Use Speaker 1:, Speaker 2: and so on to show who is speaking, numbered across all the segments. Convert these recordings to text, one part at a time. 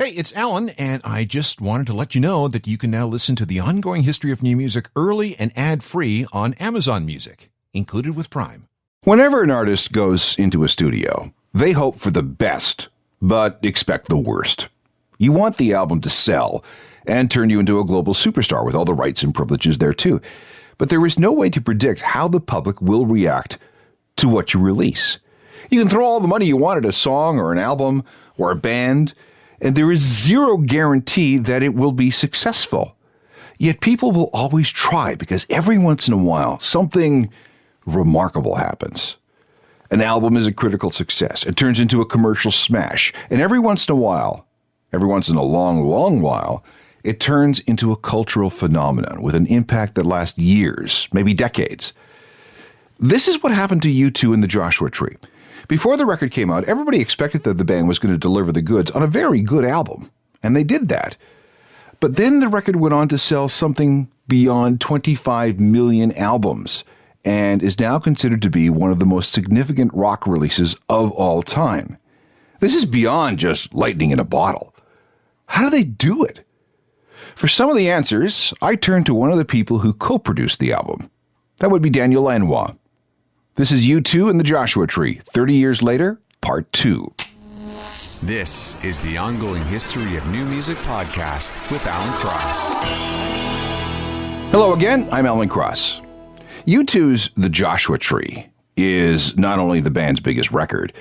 Speaker 1: Hey, it's Alan, and I just wanted to let you know that you can now listen to the ongoing history of new music early and ad-free on Amazon Music, included with Prime.
Speaker 2: Whenever an artist goes into a studio, they hope for the best, but expect the worst. You want the album to sell and turn you into a global superstar with all the rights and privileges there too. But there is no way to predict how the public will react to what you release. You can throw all the money you want at a song or an album or a band, and there is zero guarantee that it will be successful. Yet people will always try because every once in a while, something remarkable happens. An album is a critical success. It turns into a commercial smash. And every once in a while, every once in a long, long while, it turns into a cultural phenomenon with an impact that lasts years, maybe decades. This is what happened to U2 and the Joshua Tree. Before the record came out, everybody expected that the band was going to deliver the goods on a very good album, and they did that. But then the record went on to sell something beyond 25 million albums, and is now considered to be one of the most significant rock releases of all time. This is beyond just lightning in a bottle. How do they do it? For some of the answers, I turned to one of the people who co-produced the album. That would be Daniel Lanois. This is U2 and the Joshua Tree, 30 years later, part 2.
Speaker 3: This is the Ongoing History of New Music podcast with Alan Cross.
Speaker 2: Hello again, I'm Alan Cross. U2's The Joshua Tree is not only the band's biggest record,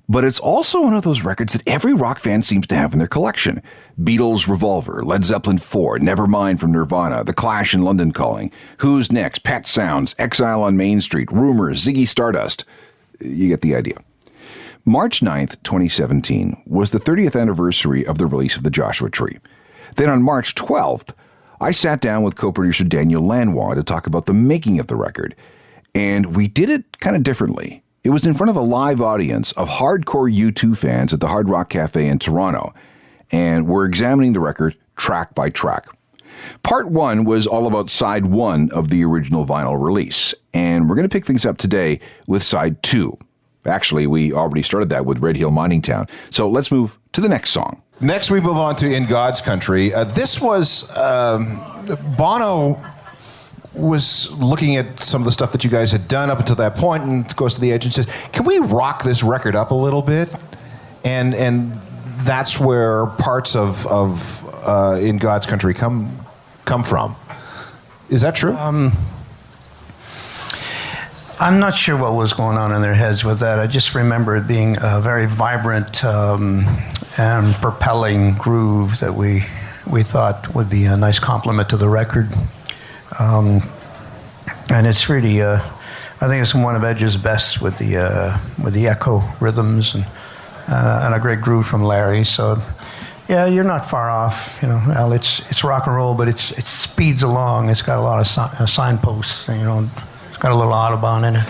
Speaker 2: but it's also one of those records that every rock fan seems to have in their collection. Beatles' Revolver, Led Zeppelin 4, Nevermind from Nirvana, The Clash and London Calling, Who's Next, Pet Sounds, Exile on Main Street, Rumors, Ziggy Stardust. You get the idea. March 9th, 2017 was the 30th anniversary of the release of The Joshua Tree. Then on March 12th, I sat down with co-producer Daniel Lanois to talk about the making of the record. And we did it kind of differently. It was in front of a live audience of hardcore U2 fans at the Hard Rock Cafe in Toronto, and we're examining the record track by track. Part 1 was all about side 1 of the original vinyl release, and we're going to pick things up today with side 2. Actually, we already started that with Red Hill Mining Town, so let's move to the next song.
Speaker 4: Next, we move on to In God's Country. This was Bono was looking at some of the stuff that you guys had done up until that point and goes to the agent and says, can we rock this record up a little bit? And that's where parts of In God's Country come from. Is that true?
Speaker 5: I'm not sure what was going on in their heads with that. I just remember it being a very vibrant and propelling groove that we thought would be a nice compliment to the record. And it's really, I think it's one of Edge's best with the echo rhythms and a great groove from Larry. So, yeah, you're not far off. You know, Al, it's rock and roll, but it speeds along. It's got a lot of signposts. You know, it's got a little Audubon in it.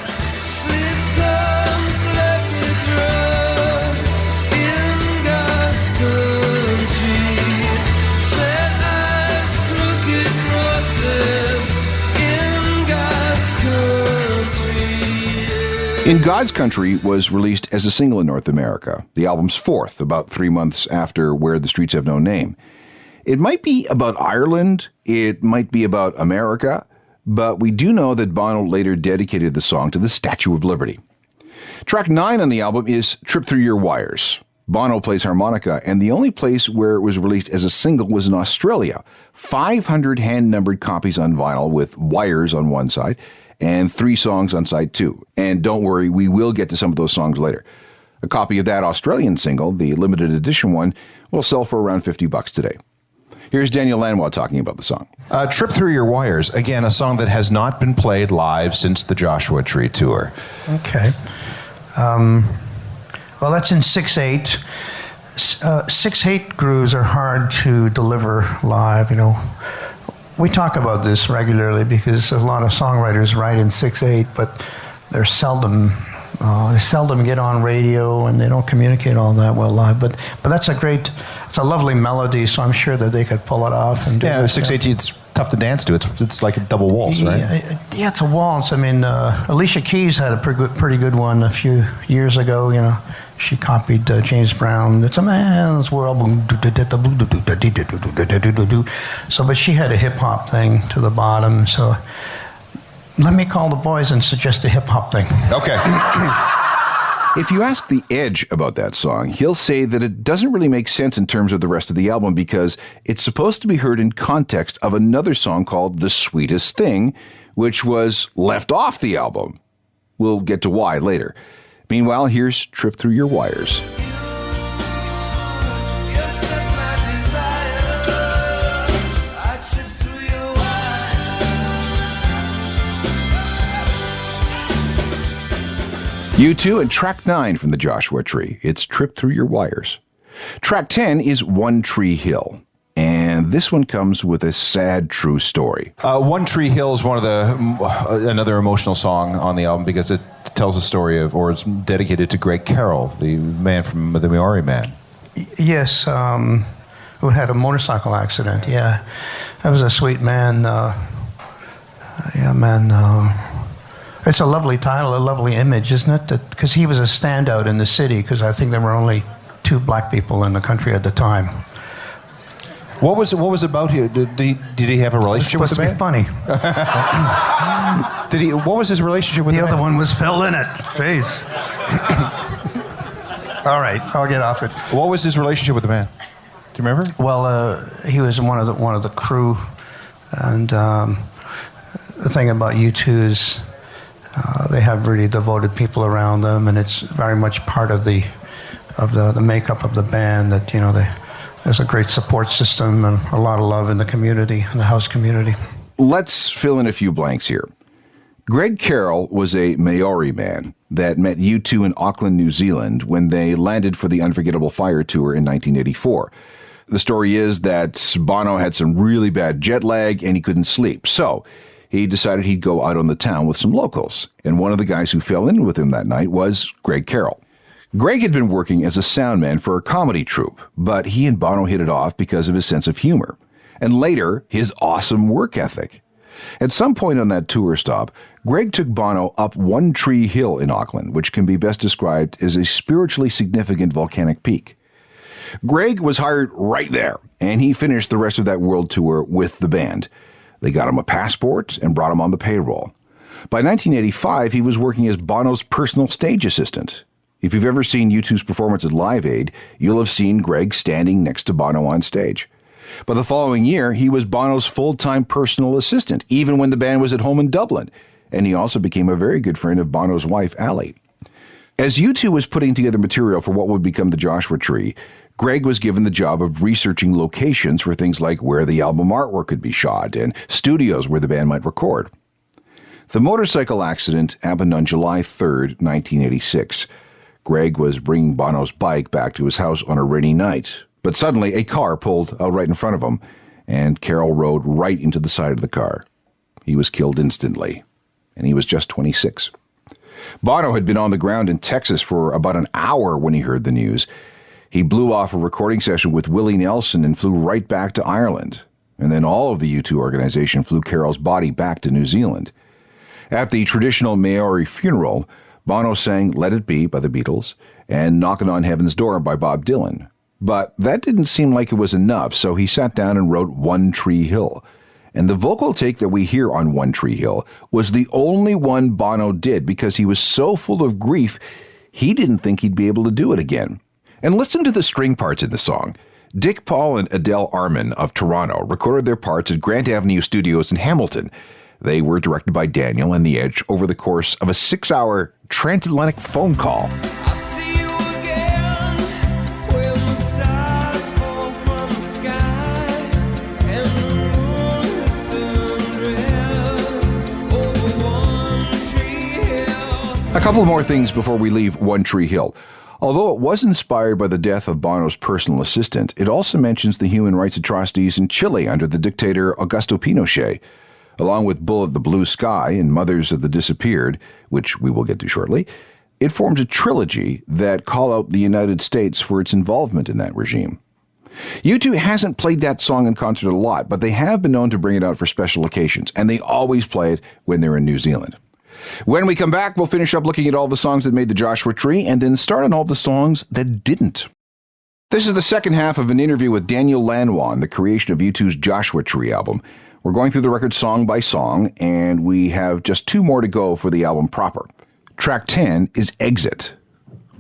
Speaker 2: In God's Country was released as a single in North America, the album's fourth, about 3 months after Where the Streets Have No Name. It might be about Ireland, it might be about America, but we do know that Bono later dedicated the song to the Statue of Liberty. Track 9 on the album is Trip Through Your Wires. Bono plays harmonica, and the only place where it was released as a single was in Australia. 500 hand-numbered copies on vinyl with wires on one side, and 3 songs on side 2. And don't worry, we will get to some of those songs later. A copy of that Australian single, the limited edition one, will sell for around $50 today. Here's Daniel Lanois talking about the song.
Speaker 4: Trip Through Your Wires, again, a song that has not been played live since the Joshua Tree tour.
Speaker 5: Okay. Well, that's in 6/8. 6/8 grooves are hard to deliver live, you know. We talk about this regularly because a lot of songwriters write in 6/8, but they seldom get on radio and they don't communicate all that well live. But it's a lovely melody, so I'm sure that they could pull it off and do it.
Speaker 4: 6/8, tough to dance to. It's like a double waltz, right?
Speaker 5: Yeah, it's a waltz. I mean, Alicia Keys had a pretty good one a few years ago. You know, she copied James Brown. It's a man's world. So, but she had a hip hop thing to the bottom. So, let me call the boys and suggest a hip hop thing.
Speaker 4: Okay.
Speaker 2: If you ask The Edge about that song, he'll say that it doesn't really make sense in terms of the rest of the album because it's supposed to be heard in context of another song called The Sweetest Thing, which was left off the album. We'll get to why later. Meanwhile, here's Trip Through Your Wires. U2 and track 9 from the Joshua Tree. It's Trip Through Your Wires. Track 10 is One Tree Hill. And this one comes with a sad, true story.
Speaker 4: One Tree Hill is one of another emotional song on the album because it tells a story of, or it's dedicated to Greg Carroll, the man from the Maori Man.
Speaker 5: Yes, who had a motorcycle accident. Yeah, that was a sweet man. It's a lovely title, a lovely image, isn't it? Because he was a standout in the city, because I think there were only 2 black people in the country at the time.
Speaker 4: What was it about here? Did he have a relationship with the band?
Speaker 5: It's supposed to be funny.
Speaker 4: What was his relationship with the band?
Speaker 5: The other one was Phil Lynott. Jeez. All right, I'll get off it.
Speaker 4: What was his relationship with the band? Do you remember?
Speaker 5: Well, he was one of the crew, and the thing about U2 is they have really devoted people around them, and it's very much part of the makeup of the band that, you know, there's a great support system and a lot of love in the community, in the house community.
Speaker 2: Let's fill in a few blanks here. Greg Carroll was a Maori man that met U2 in Auckland, New Zealand when they landed for the Unforgettable Fire tour in 1984. The story is that Bono had some really bad jet lag and he couldn't sleep, so he decided he'd go out on the town with some locals, and one of the guys who fell in with him that night was Greg Carroll. Greg had been working as a soundman for a comedy troupe, but he and Bono hit it off because of his sense of humor, and later, his awesome work ethic. At some point on that tour stop, Greg took Bono up One Tree Hill in Auckland, which can be best described as a spiritually significant volcanic peak. Greg was hired right there, and he finished the rest of that world tour with the band. They got him a passport and brought him on the payroll. By 1985, he was working as Bono's personal stage assistant. If you've ever seen U2's performance at Live Aid, you'll have seen Greg standing next to Bono on stage. By the following year, he was Bono's full-time personal assistant, even when the band was at home in Dublin, and he also became a very good friend of Bono's wife, Ali. As U2 was putting together material for what would become the Joshua Tree, Greg was given the job of researching locations for things like where the album artwork could be shot and studios where the band might record. The motorcycle accident happened on July 3rd, 1986. Greg was bringing Bono's bike back to his house on a rainy night, but suddenly a car pulled out right in front of him, and Carroll rode right into the side of the car. He was killed instantly, and he was just 26. Bono had been on the ground in Texas for about an hour when he heard the news. He blew off a recording session with Willie Nelson and flew right back to Ireland. And then all of the U2 organization flew Carroll's body back to New Zealand. At the traditional Maori funeral, Bono sang Let It Be by the Beatles and Knockin' on Heaven's Door by Bob Dylan. But that didn't seem like it was enough, so he sat down and wrote One Tree Hill. And the vocal take that we hear on One Tree Hill was the only one Bono did because he was so full of grief, he didn't think he'd be able to do it again. And listen to the string parts in the song. Dick Paul and Adele Arman of Toronto recorded their parts at Grant Avenue Studios in Hamilton. They were directed by Daniel and The Edge over the course of a 6-hour transatlantic phone call. A couple more things before we leave One Tree Hill. Although it was inspired by the death of Bono's personal assistant, it also mentions the human rights atrocities in Chile under the dictator Augusto Pinochet. Along with Bull of the Blue Sky and Mothers of the Disappeared, which we will get to shortly, it forms a trilogy that call out the United States for its involvement in that regime. U2 hasn't played that song in concert a lot, but they have been known to bring it out for special occasions, and they always play it when they're in New Zealand. When we come back, we'll finish up looking at all the songs that made the Joshua Tree, and then start on all the songs that didn't. This is the second half of an interview with Daniel Lanois on the creation of U2's Joshua Tree album. We're going through the record song by song, and we have just 2 more to go for the album proper. Track 10 is Exit.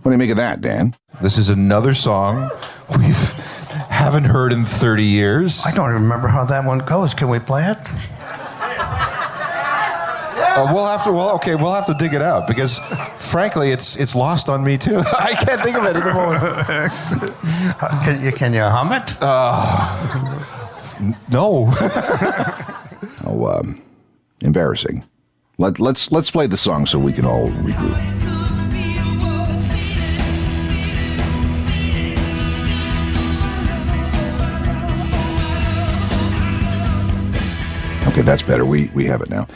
Speaker 2: What do you make of that, Dan?
Speaker 4: This is another song we haven't heard in 30 years.
Speaker 5: I don't remember how that one goes. Can we play it?
Speaker 4: We'll have to dig it out because, frankly, it's lost on me too. I can't think of it at the moment.
Speaker 5: Can you hum it?
Speaker 4: No.
Speaker 2: Oh, embarrassing. Let's play the song so we can all regroup. Okay, that's better. We have it now.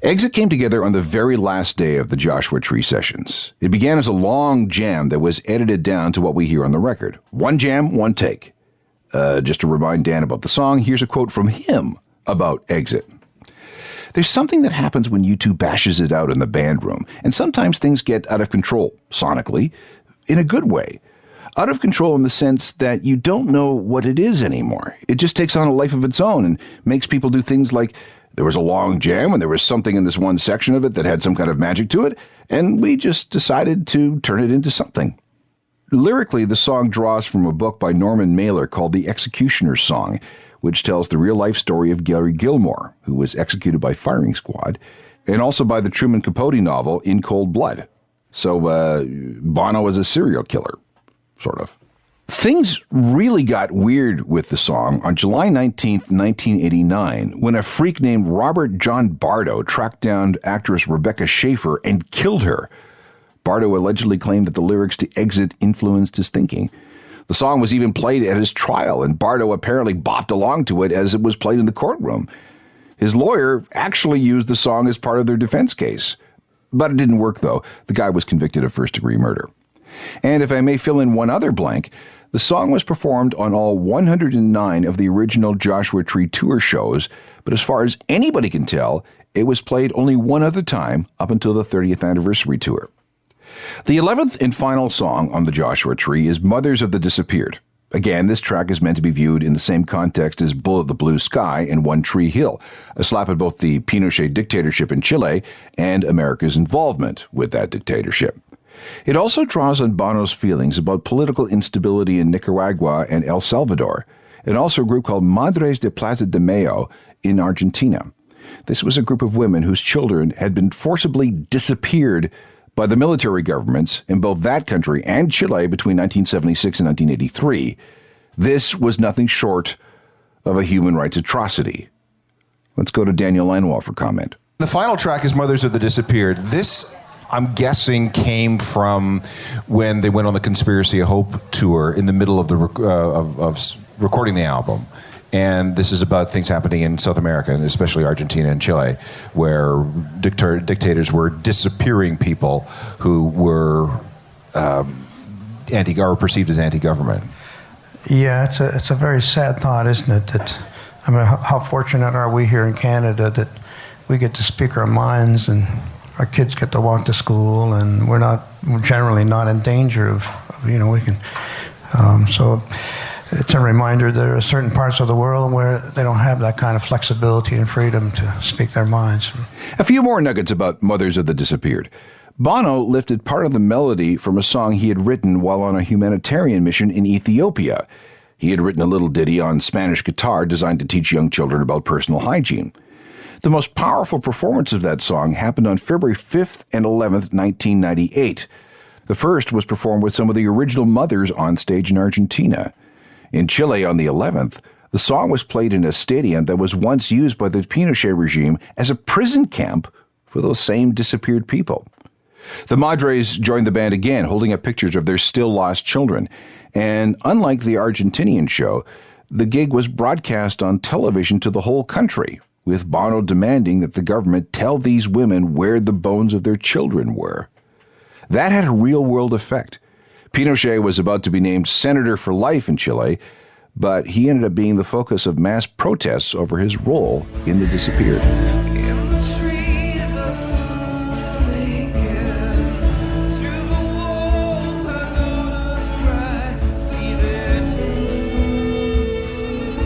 Speaker 2: Exit came together on the very last day of the Joshua Tree sessions. It began as a long jam that was edited down to what we hear on the record. 1 jam, 1 take. Just to remind Dan about the song, here's a quote from him about Exit. There's something that happens when U2 bashes it out in the band room, and sometimes things get out of control, sonically, in a good way. Out of control in the sense that you don't know what it is anymore. It just takes on a life of its own and makes people do things like, there was a long jam and there was something in this one section of it that had some kind of magic to it, and we just decided to turn it into something. Lyrically, the song draws from a book by Norman Mailer called The Executioner's Song, which tells the real-life story of Gary Gilmore, who was executed by firing squad, and also by the Truman Capote novel In Cold Blood. So, Bono was a serial killer, sort of. Things really got weird with the song on July 19th, 1989, when a freak named Robert John Bardo tracked down actress Rebecca Schaefer and killed her. Bardo allegedly claimed that the lyrics to Exit influenced his thinking. The song was even played at his trial, and Bardo apparently bopped along to it as it was played in the courtroom. His lawyer actually used the song as part of their defense case. But it didn't work, though. The guy was convicted of first-degree murder. And if I may fill in one other blank, the song was performed on all 109 of the original Joshua Tree tour shows, but as far as anybody can tell, it was played only one other time up until the 30th anniversary tour. The 11th and final song on the Joshua Tree is Mothers of the Disappeared. Again, this track is meant to be viewed in the same context as Bullet the Blue Sky and One Tree Hill, a slap at both the Pinochet dictatorship in Chile and America's involvement with that dictatorship. It also draws on Bono's feelings about political instability in Nicaragua and El Salvador, and also a group called Madres de Plaza de Mayo in Argentina. This was a group of women whose children had been forcibly disappeared by the military governments in both that country and Chile between 1976 and 1983. This was nothing short of a human rights atrocity. Let's go to Daniel Lanois for comment.
Speaker 4: The final track is Mothers of the Disappeared. This, I'm guessing, came from when they went on the Conspiracy of Hope tour in the middle of the of recording the album. And this is about things happening in South America, and especially Argentina and Chile, where dictators were disappearing people who were or perceived as anti-government.
Speaker 5: Yeah, it's a very sad thought, isn't it? That, I mean, how fortunate are we here in Canada that we get to speak our minds and our kids get to walk to school, and we're generally not in danger of we can. So it's a reminder there are certain parts of the world where they don't have that kind of flexibility and freedom to speak their minds.
Speaker 2: A few more nuggets about Mothers of the Disappeared. Bono lifted part of the melody from a song he had written while on a humanitarian mission in Ethiopia. He had written a little ditty on Spanish guitar designed to teach young children about personal hygiene. The most powerful performance of that song happened on February 5th and 11th, 1998. The first was performed with some of the original mothers on stage in Argentina. In Chile on the 11th, the song was played in a stadium that was once used by the Pinochet regime as a prison camp for those same disappeared people. The Madres joined the band again, holding up pictures of their still lost children. And unlike the Argentinian show, the gig was broadcast on television to the whole country, with Bono demanding that the government tell these women where the bones of their children were. That had a real-world effect. Pinochet was about to be named senator for life in Chile, but he ended up being the focus of mass protests over his role in The Disappeared.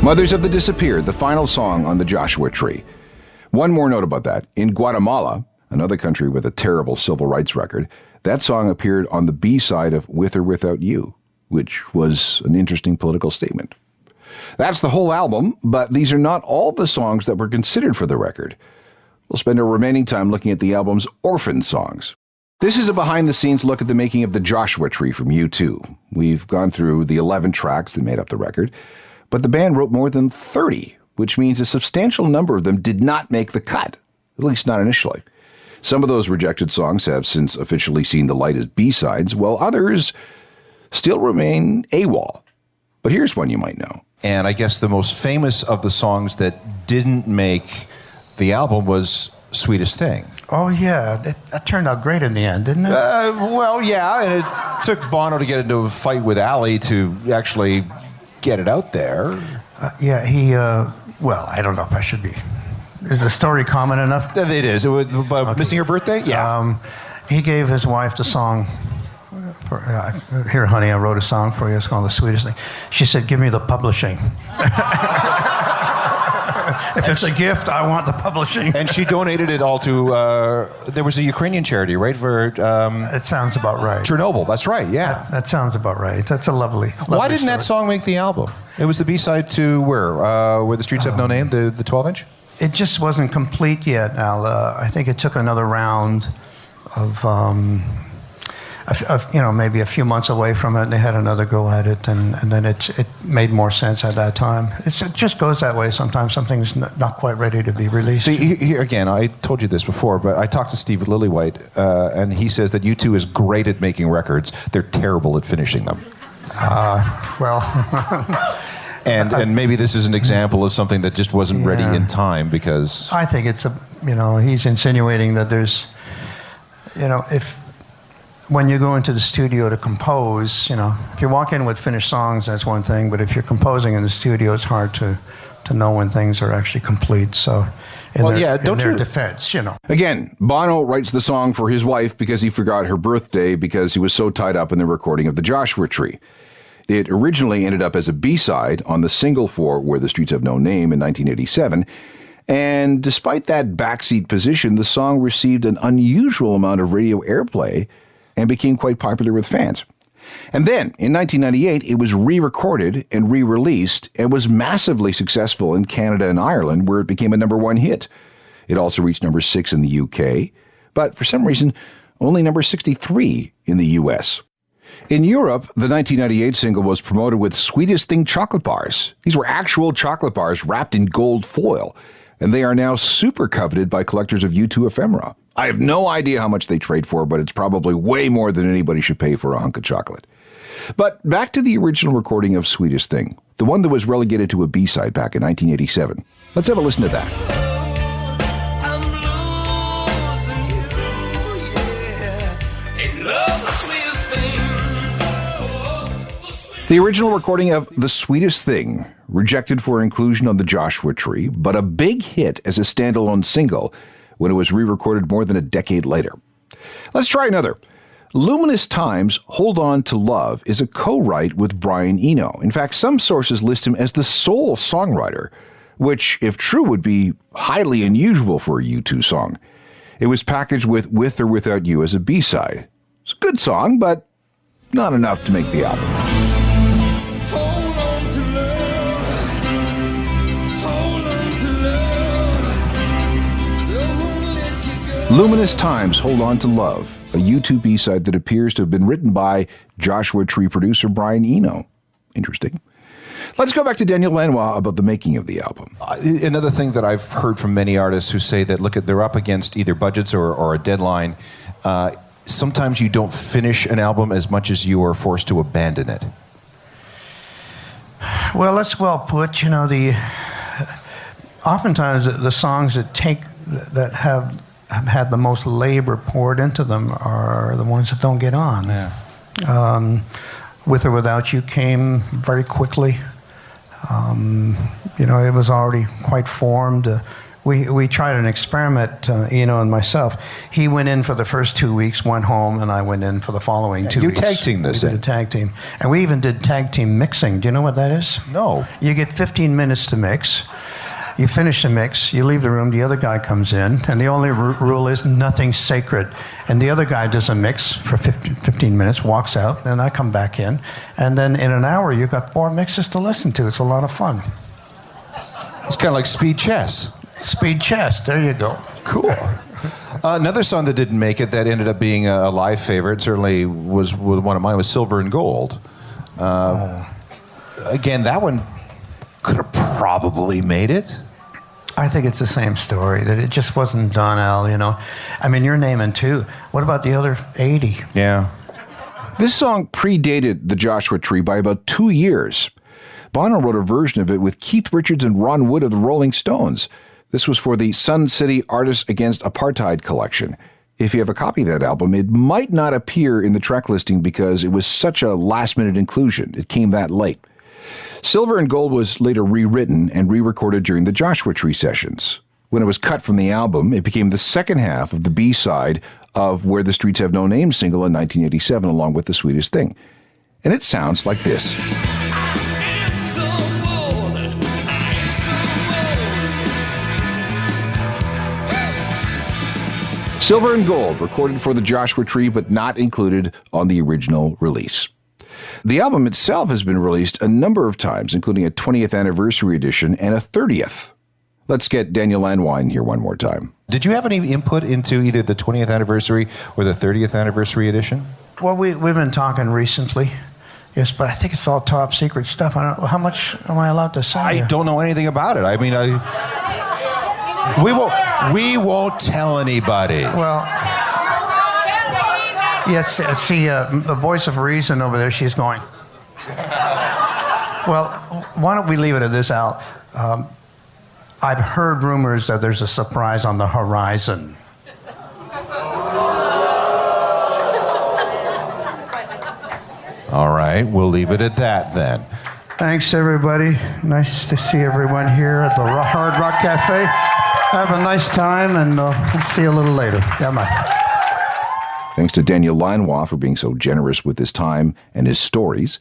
Speaker 2: Mothers of the Disappeared, the final song on the Joshua Tree. One more note about that. In Guatemala, another country with a terrible civil rights record, that song appeared on the B-side of With or Without You, which was an interesting political statement. That's the whole album, but these are not all the songs that were considered for the record. We'll spend our remaining time looking at the album's orphan songs. This is a behind-the-scenes look at the making of the Joshua Tree from U2. We've gone through the 11 tracks that made up the record, but the band wrote more than 30, which means a substantial number of them did not make the cut, at least not initially. Some of those rejected songs have since officially seen the light as B-sides, while others still remain AWOL. But here's one you might know.
Speaker 4: And I guess the most famous of the songs that didn't make the album was Sweetest Thing.
Speaker 5: Oh, yeah. That turned out great in the end, didn't it?
Speaker 4: Well, yeah, and it took Bono to get into a fight with Ali to actually get it out there.
Speaker 5: Yeah, he, well, I don't know if I should be. Is the story common enough?
Speaker 4: It is. It was about missing her birthday? Yeah.
Speaker 5: He gave his wife the song, here, honey, I wrote a song for you. It's called The Sweetest Thing. She said, give me the publishing. If it's a gift, I want the publishing.
Speaker 4: And she donated it all to, there was a Ukrainian charity, right? For
Speaker 5: it sounds about right.
Speaker 4: Chernobyl, that's right, yeah.
Speaker 5: That sounds about right. That's a lovely
Speaker 4: Why didn't
Speaker 5: story.
Speaker 4: that song make the album? It was the B-side to where the Streets Have No Name, the 12-inch?
Speaker 5: It just wasn't complete yet, Al. I think it took another round of maybe a few months away from it, and they had another go at it, and then it made more sense at that time. It just goes that way. Sometimes something's not quite ready to be released.
Speaker 4: See, here again, I told you this before, but I talked to Steve Lillywhite, and he says that U2 is great at making records. They're terrible at finishing them. And maybe this is an example of something that just wasn't ready in time because...
Speaker 5: I think it's he's insinuating that there's, when you go into the studio to compose, if you walk in with finished songs, that's one thing, but if you're composing in the studio, it's hard to know when things are actually complete. So, in their defense,
Speaker 2: Again, Bono writes the song for his wife because he forgot her birthday because he was so tied up in the recording of the Joshua Tree. It originally ended up as a B-side on the single for Where the Streets Have No Name in 1987, and despite that backseat position, the song received an unusual amount of radio airplay and became quite popular with fans. And then, in 1998, it was re-recorded and re-released and was massively successful in Canada and Ireland, where it became a #1 hit. It also reached number 6 in the UK, but for some reason, only number 63 in the US. In Europe, the 1998 single was promoted with Sweetest Thing chocolate bars. These were actual chocolate bars wrapped in gold foil, and they are now super coveted by collectors of U2 ephemera. I have no idea how much they trade for, but it's probably way more than anybody should pay for a hunk of chocolate. But back to the original recording of Sweetest Thing, the one that was relegated to a B-side back in 1987. Let's have a listen to that. The original recording of The Sweetest Thing, rejected for inclusion on the Joshua Tree, but a big hit as a standalone single when it was re-recorded more than a decade later. Let's try another. Luminous Times, Hold On to Love is a co-write with Brian Eno. In fact, some sources list him as the sole songwriter, which, if true, would be highly unusual for a U2 song. It was packaged with or Without You as a B-side. It's a good song, but not enough to make the album. Luminous Times, Hold On to Love, a U2 B-side that appears to have been written by Joshua Tree producer Brian Eno. Interesting. Let's go back to Daniel Lanois about the making of the album.
Speaker 4: Another thing that I've heard from many artists who say that, look, they're up against either budgets or a deadline. Sometimes you don't finish an album as much as you are forced to abandon it.
Speaker 5: Well, that's well put. Oftentimes the songs that have had the most labor poured into them are the ones that don't get on.
Speaker 4: Yeah.
Speaker 5: With or Without You came very quickly. It was already quite formed. We tried an experiment, Eno and myself. He went in for the first 2 weeks, went home, and I went in for the following 2 weeks.
Speaker 4: You tag team this.
Speaker 5: We did a tag team. And we even did tag team mixing. Do you know what that is?
Speaker 4: No.
Speaker 5: You get 15 minutes to mix. You finish the mix, you leave the room, the other guy comes in, and the only rule is nothing's sacred. And the other guy does a mix for 15 minutes, walks out, and I come back in. And then in an hour, you've got 4 mixes to listen to. It's a lot of fun.
Speaker 4: It's kind of like speed chess.
Speaker 5: Speed chess, there you go.
Speaker 4: Cool. Another song that didn't make it that ended up being a live favorite, certainly was one of mine, was Silver and Gold. Again, that one could have probably made it.
Speaker 5: I think it's the same story, that it just wasn't done, Al, I mean, you're naming 2. What about the other 80?
Speaker 4: Yeah.
Speaker 2: This song predated the Joshua Tree by about 2 years. Bono wrote a version of it with Keith Richards and Ron Wood of the Rolling Stones. This was for the Sun City Artists Against Apartheid collection. If you have a copy of that album, it might not appear in the track listing because it was such a last-minute inclusion. It came that late. Silver and Gold was later rewritten and re-recorded during the Joshua Tree sessions. When it was cut from the album, it became the second half of the B-side of Where the Streets Have No Name single in 1987, along with The Sweetest Thing. And it sounds like this. Silver and Gold, recorded for the Joshua Tree, but not included on the original release. The album itself has been released a number of times, including a 20th anniversary edition and a 30th. Let's get Daniel Lanois in here one more time.
Speaker 4: Did you have any input into either the 20th anniversary or the 30th anniversary edition?
Speaker 5: Well, we've been talking recently. Yes, but I think it's all top secret stuff. I don't know. How much am I allowed to say?
Speaker 4: I don't know anything about it. I mean, we won't tell anybody.
Speaker 5: Well, yes, see, the voice of reason over there, she's going. Well, why don't we leave it at this, Al? I've heard rumors that there's a surprise on the horizon.
Speaker 4: All right, we'll leave it at that then.
Speaker 5: Thanks, everybody. Nice to see everyone here at the Hard Rock Cafe. Have a nice time, and we'll see you a little later. Yeah, bye.
Speaker 2: Thanks to Daniel Lanois for being so generous with his time and his stories.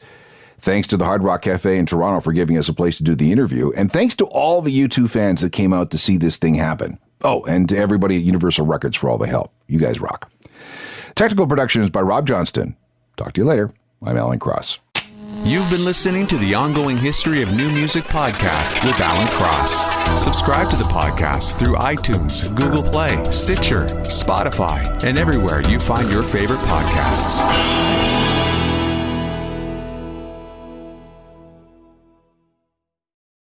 Speaker 2: Thanks to the Hard Rock Cafe in Toronto for giving us a place to do the interview. And thanks to all the U2 fans that came out to see this thing happen. Oh, and to everybody at Universal Records for all the help. You guys rock. Technical production is by Rob Johnston. Talk to you later. I'm Alan Cross.
Speaker 3: You've been listening to the Ongoing History of New Music podcast with Alan Cross. Subscribe to the podcast through iTunes, Google Play, Stitcher, Spotify, and everywhere you find your favorite podcasts.